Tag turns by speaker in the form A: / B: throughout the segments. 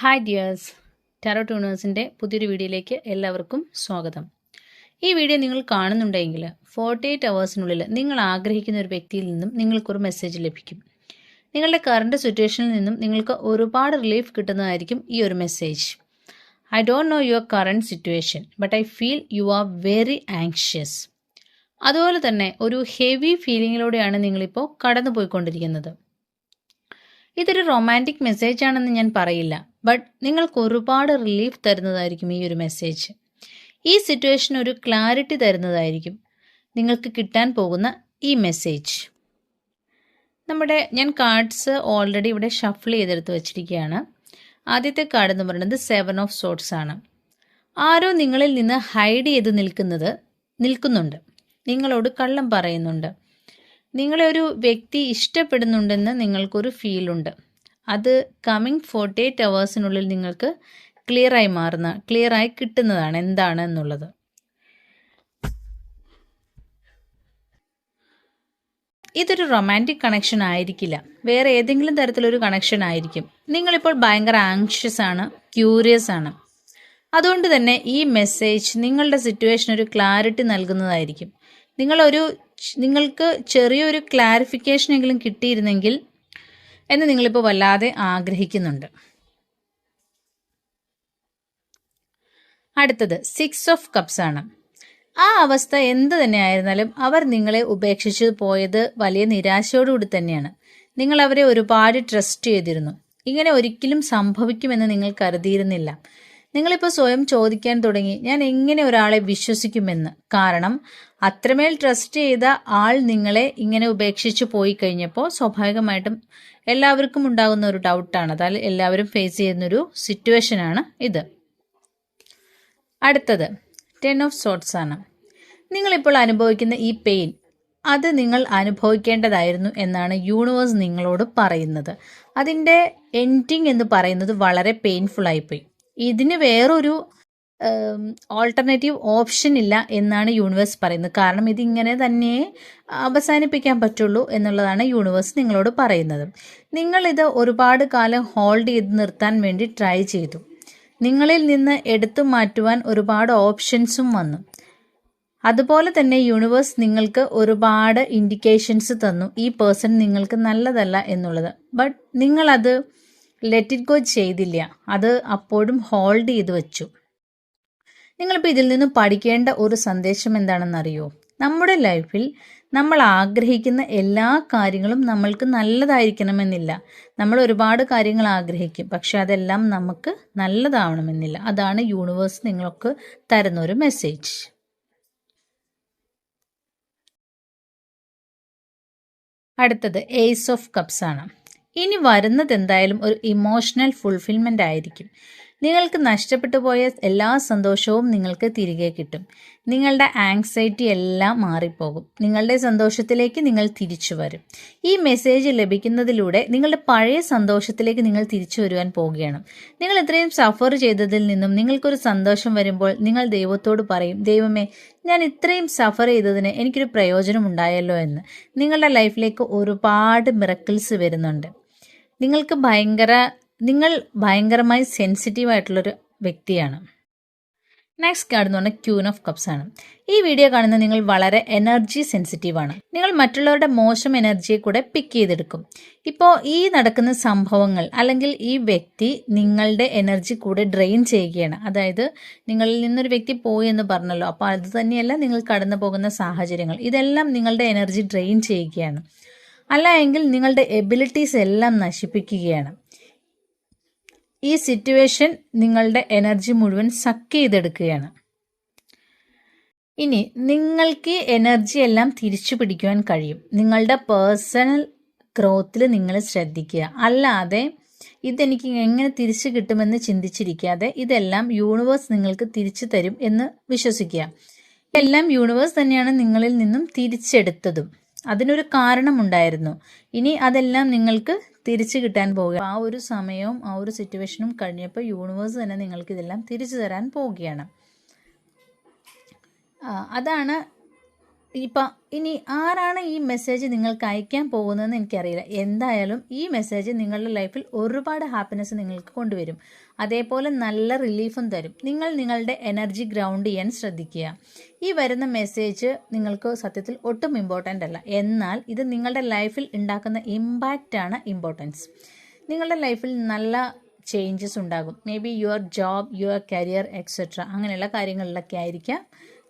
A: Hi dears, tarot ട്യൂണേഴ്സിൻ്റെ പുതിയൊരു വീഡിയോയിലേക്ക് എല്ലാവർക്കും സ്വാഗതം. ഈ വീഡിയോ നിങ്ങൾ കാണുന്നുണ്ടെങ്കിൽ 48 അവേഴ്സിനുള്ളിൽ നിങ്ങൾ ആഗ്രഹിക്കുന്ന ഒരു വ്യക്തിയിൽ നിന്നും നിങ്ങൾക്കൊരു മെസ്സേജ് ലഭിക്കും. നിങ്ങളുടെ കറണ്ട് സിറ്റുവേഷനിൽ നിന്നും നിങ്ങൾക്ക് ഒരുപാട് റിലീഫ് കിട്ടുന്നതായിരിക്കും ഈ ഒരു message. I don't know your current situation, but I feel you are very anxious. അതുപോലെ തന്നെ ഒരു ഹെവി ഫീലിങ്ങിലൂടെയാണ് നിങ്ങളിപ്പോൾ കടന്നു പോയിക്കൊണ്ടിരിക്കുന്നത്. ഇതൊരു റൊമാൻറ്റിക് മെസ്സേജ് ആണെന്ന് ഞാൻ പറയില്ല, ബട്ട് നിങ്ങൾക്ക് ഒരുപാട് റിലീഫ് തരുന്നതായിരിക്കും ഈ ഒരു മെസ്സേജ്. ഈ സിറ്റുവേഷൻ ഒരു ക്ലാരിറ്റി തരുന്നതായിരിക്കും നിങ്ങൾക്ക് കിട്ടാൻ പോകുന്ന ഈ മെസ്സേജ്. ഞാൻ കാർഡ്സ് ഓൾറെഡി ഇവിടെ ഷഫിൾ ചെയ്തെടുത്ത് വെച്ചിരിക്കുകയാണ്. ആദ്യത്തെ കാർഡ് എന്ന് പറയുന്നത് 7 ഓഫ് സോർട്സ് ആണ്. ആരോ നിങ്ങളിൽ നിന്ന് ഹൈഡ് ചെയ്ത് നിൽക്കുന്നുണ്ട്, നിങ്ങളോട് കള്ളം പറയുന്നുണ്ട്. നിങ്ങളെ ഒരു വ്യക്തി ഇഷ്ടപ്പെടുന്നുണ്ടെന്ന് നിങ്ങൾക്കൊരു ഫീലുണ്ട്. അത് കമ്മിങ് 48 അവേഴ്സിനുള്ളിൽ നിങ്ങൾക്ക് ക്ലിയറായി കിട്ടുന്നതാണ് എന്താണ് എന്നുള്ളത്. ഇതൊരു റൊമാൻറ്റിക് കണക്ഷൻ ആയിരിക്കില്ല, വേറെ ഏതെങ്കിലും തരത്തിലൊരു കണക്ഷൻ ആയിരിക്കും. നിങ്ങളിപ്പോൾ ഭയങ്കര ആങ്ഷ്യസ് ആണ്, ക്യൂരിയസ് ആണ്. അതുകൊണ്ട് തന്നെ ഈ മെസ്സേജ് നിങ്ങളുടെ സിറ്റുവേഷൻ ഒരു ക്ലാരിറ്റി നൽകുന്നതായിരിക്കും. നിങ്ങൾക്ക് ചെറിയൊരു ക്ലാരിഫിക്കേഷൻ എങ്കിലും കിട്ടിയിരുന്നെങ്കിൽ എന്ന് നിങ്ങളിപ്പോൾ വല്ലാതെ ആഗ്രഹിക്കുന്നുണ്ട്. അടുത്തത് 6 ഓഫ് കപ്സ് ആണ്. ആ അവസ്ഥ എന്ത് തന്നെ ആയിരുന്നാലും അവർ നിങ്ങളെ ഉപേക്ഷിച്ച് പോയത് വലിയ നിരാശയോടുകൂടി തന്നെയാണ്. നിങ്ങൾ അവരെ ഒരുപാട് ട്രസ്റ്റ് ചെയ്തിരുന്നു. ഇങ്ങനെ ഒരിക്കലും സംഭവിക്കുമെന്ന് നിങ്ങൾ കരുതിയിരുന്നില്ല. നിങ്ങളിപ്പോൾ സ്വയം ചോദിക്കാൻ തുടങ്ങി, ഞാൻ എങ്ങനെ ഒരാളെ വിശ്വസിക്കുമെന്ന്. കാരണം അത്രമേൽ ട്രസ്റ്റ് ചെയ്ത ആൾ നിങ്ങളെ ഇങ്ങനെ ഉപേക്ഷിച്ച് പോയി കഴിഞ്ഞപ്പോൾ സ്വാഭാവികമായിട്ടും എല്ലാവർക്കും ഉണ്ടാകുന്ന ഒരു ഡൗട്ടാണ്. അതായത് എല്ലാവരും ഫേസ് ചെയ്യുന്നൊരു സിറ്റുവേഷനാണ് ഇത്. അടുത്തത് 10 ഓഫ് സോർട്സ് ആണ്. നിങ്ങളിപ്പോൾ അനുഭവിക്കുന്ന ഈ പെയിൻ അത് നിങ്ങൾ അനുഭവിക്കേണ്ടതായിരുന്നു എന്നാണ് യൂണിവേഴ്സ് നിങ്ങളോട് പറയുന്നത്. അതിൻ്റെ എൻഡിങ് എന്ന് പറയുന്നത് വളരെ പെയിൻഫുൾ ആയിപ്പോയി. ഇതിന് വേറൊരു ഓൾട്ടർനേറ്റീവ് ഓപ്ഷൻ ഇല്ല എന്നാണ് യൂണിവേഴ്സ് പറയുന്നത്. കാരണം ഇതിങ്ങനെ തന്നെ അവസാനിപ്പിക്കാൻ പറ്റുള്ളൂ എന്നുള്ളതാണ് യൂണിവേഴ്സ് നിങ്ങളോട് പറയുന്നത്. നിങ്ങളിത് ഒരുപാട് കാലം ഹോൾഡ് ചെയ്ത് നിർത്താൻ വേണ്ടി ട്രൈ ചെയ്തു. നിങ്ങളിൽ നിന്ന് എടുത്തു മാറ്റുവാൻ ഒരുപാട് ഓപ്ഷൻസും വന്നു. അതുപോലെ തന്നെ യൂണിവേഴ്സ് നിങ്ങൾക്ക് ഒരുപാട് ഇൻഡിക്കേഷൻസ് തന്നു, ഈ പേഴ്സൺ നിങ്ങൾക്ക് നല്ലതല്ല എന്നുള്ളത്. ബട്ട് നിങ്ങളത് ലെറ്റ് ഇറ്റ് ഗോ ചെയ്തില്ല, അത് അപ്പോഴും ഹോൾഡ് ചെയ്ത് വെച്ചു. നിങ്ങളിപ്പോൾ ഇതിൽ നിന്ന് പഠിക്കേണ്ട ഒരു സന്ദേശം എന്താണെന്നറിയോ? നമ്മുടെ ലൈഫിൽ നമ്മൾ ആഗ്രഹിക്കുന്ന എല്ലാ കാര്യങ്ങളും നമ്മൾക്ക് നല്ലതായിരിക്കണമെന്നില്ല. നമ്മൾ ഒരുപാട് കാര്യങ്ങൾ ആഗ്രഹിക്കും, പക്ഷെ അതെല്ലാം നമുക്ക് നല്ലതാവണമെന്നില്ല. അതാണ് യൂണിവേഴ്സ് നിങ്ങൾക്ക് തരുന്ന ഒരു മെസ്സേജ്. അടുത്തത് ഏസ് ഓഫ് കപ്സ് ആണ്. ഇനി വരുന്നത് എന്തായാലും ഒരു ഇമോഷണൽ ഫുൾഫിൽമെൻ്റ് ആയിരിക്കും. നിങ്ങൾക്ക് നഷ്ടപ്പെട്ടു പോയ എല്ലാ സന്തോഷവും നിങ്ങൾക്ക് തിരികെ കിട്ടും. നിങ്ങളുടെ ആങ്സൈറ്റി എല്ലാം മാറിപ്പോകും. നിങ്ങളുടെ സന്തോഷത്തിലേക്ക് നിങ്ങൾ തിരിച്ചു വരും. ഈ മെസ്സേജ് ലഭിക്കുന്നതിലൂടെ നിങ്ങളുടെ പഴയ സന്തോഷത്തിലേക്ക് നിങ്ങൾ തിരിച്ചു വരുവാൻ പോവുകയാണ്. നിങ്ങൾ ഇത്രയും സഫർ ചെയ്തതിൽ നിന്നും നിങ്ങൾക്കൊരു സന്തോഷം വരുമ്പോൾ നിങ്ങൾ ദൈവത്തോട് പറയും, ദൈവമേ, ഞാൻ ഇത്രയും സഫർ ചെയ്തതിന് എനിക്കൊരു പ്രയോജനം ഉണ്ടായല്ലോ എന്ന്. നിങ്ങളുടെ ലൈഫിലേക്ക് ഒരുപാട് മിറക്കിൾസ് വരുന്നുണ്ട്. നിങ്ങൾ ഭയങ്കരമായി സെൻസിറ്റീവ് ആയിട്ടുള്ളൊരു വ്യക്തിയാണ്. നെക്സ്റ്റ് കാർഡ് എന്ന് പറഞ്ഞാൽ ക്യൂൻ ഓഫ് കപ്സ് ആണ്. ഈ വീഡിയോ കാണുന്ന നിങ്ങൾ വളരെ എനർജി സെൻസിറ്റീവ് ആണ്. നിങ്ങൾ മറ്റുള്ളവരുടെ മോശം എനർജിയെ കൂടെ പിക്ക് ചെയ്തെടുക്കും. ഇപ്പോൾ ഈ നടക്കുന്ന സംഭവങ്ങൾ അല്ലെങ്കിൽ ഈ വ്യക്തി നിങ്ങളുടെ എനർജി കൂടെ ഡ്രെയിൻ ചെയ്യുകയാണ്. അതായത് നിങ്ങളിൽ നിന്നൊരു വ്യക്തി പോയി എന്ന് പറഞ്ഞല്ലോ, അപ്പോൾ അത് തന്നെയല്ല നിങ്ങൾ കടന്നു പോകുന്ന സാഹചര്യങ്ങൾ, ഇതെല്ലാം നിങ്ങളുടെ എനർജി ഡ്രെയിൻ ചെയ്യുകയാണ്. അല്ല എങ്കിൽ നിങ്ങളുടെ എബിലിറ്റീസ് എല്ലാം നശിപ്പിക്കുകയാണ്. ഈ സിറ്റുവേഷൻ നിങ്ങളുടെ എനർജി മുഴുവൻ സക്ക് ചെയ്തെടുക്കുകയാണ്. ഇനി നിങ്ങൾക്ക് എനർജി എല്ലാം തിരിച്ചു പിടിക്കുവാൻ കഴിയും. നിങ്ങളുടെ പേഴ്സണൽ ഗ്രോത്തിൽ നിങ്ങൾ ശ്രദ്ധിക്കുക. അല്ലാതെ ഇതെനിക്ക് എങ്ങനെ തിരിച്ചു കിട്ടുമെന്ന് ചിന്തിച്ചിരിക്കാതെ ഇതെല്ലാം യൂണിവേഴ്സ് നിങ്ങൾക്ക് തിരിച്ചു തരും എന്ന് വിശ്വസിക്കുക. ഇതെല്ലാം യൂണിവേഴ്സ് തന്നെയാണ് നിങ്ങളിൽ നിന്നും തിരിച്ചെടുത്തതും. അതിനൊരു കാരണമുണ്ടായിരുന്നു. ഇനി അതെല്ലാം നിങ്ങൾക്ക് തിരിച്ചു കിട്ടാൻ പോവുക. ആ ഒരു സമയവും ആ ഒരു സിറ്റുവേഷനും കഴിഞ്ഞപ്പോൾ യൂണിവേഴ്സ് തന്നെ നിങ്ങൾക്ക് ഇതെല്ലാം തിരിച്ചു തരാൻ പോവുകയാണ്. അതാണ് ഇപ്പം ഇനി ആരാണ് ഈ മെസ്സേജ് നിങ്ങൾക്ക് അയക്കാൻ പോകുന്നതെന്ന് എനിക്കറിയില്ല. എന്തായാലും ഈ മെസ്സേജ് നിങ്ങളുടെ ലൈഫിൽ ഒരുപാട് ഹാപ്പിനെസ് നിങ്ങൾക്ക് കൊണ്ടുവരും. അതേപോലെ നല്ല റിലീഫും തരും. നിങ്ങൾ നിങ്ങളുടെ എനർജി ഗ്രൗണ്ട് ചെയ്യാൻ ശ്രദ്ധിക്കുക. ഈ വരുന്ന മെസ്സേജ് നിങ്ങൾക്ക് സത്യത്തിൽ ഒട്ടും ഇമ്പോർട്ടൻ്റ് അല്ല. എന്നാൽ ഇത് നിങ്ങളുടെ ലൈഫിൽ ഉണ്ടാക്കുന്ന ഇമ്പാക്റ്റാണ് ഇമ്പോർട്ടൻസ്. നിങ്ങളുടെ ലൈഫിൽ നല്ല ചേഞ്ചസ് ഉണ്ടാകും. May be your job, your career etcetera അങ്ങനെയുള്ള കാര്യങ്ങളിലൊക്കെ ആയിരിക്കാം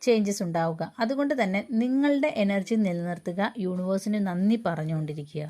A: ചേഞ്ചസ് ഉണ്ടാവുക. അതുകൊണ്ട് തന്നെ നിങ്ങളുടെ എനർജി നിലനിർത്തുക, യൂണിവേഴ്സിന് നന്ദി പറഞ്ഞുകൊണ്ടിരിക്കുക.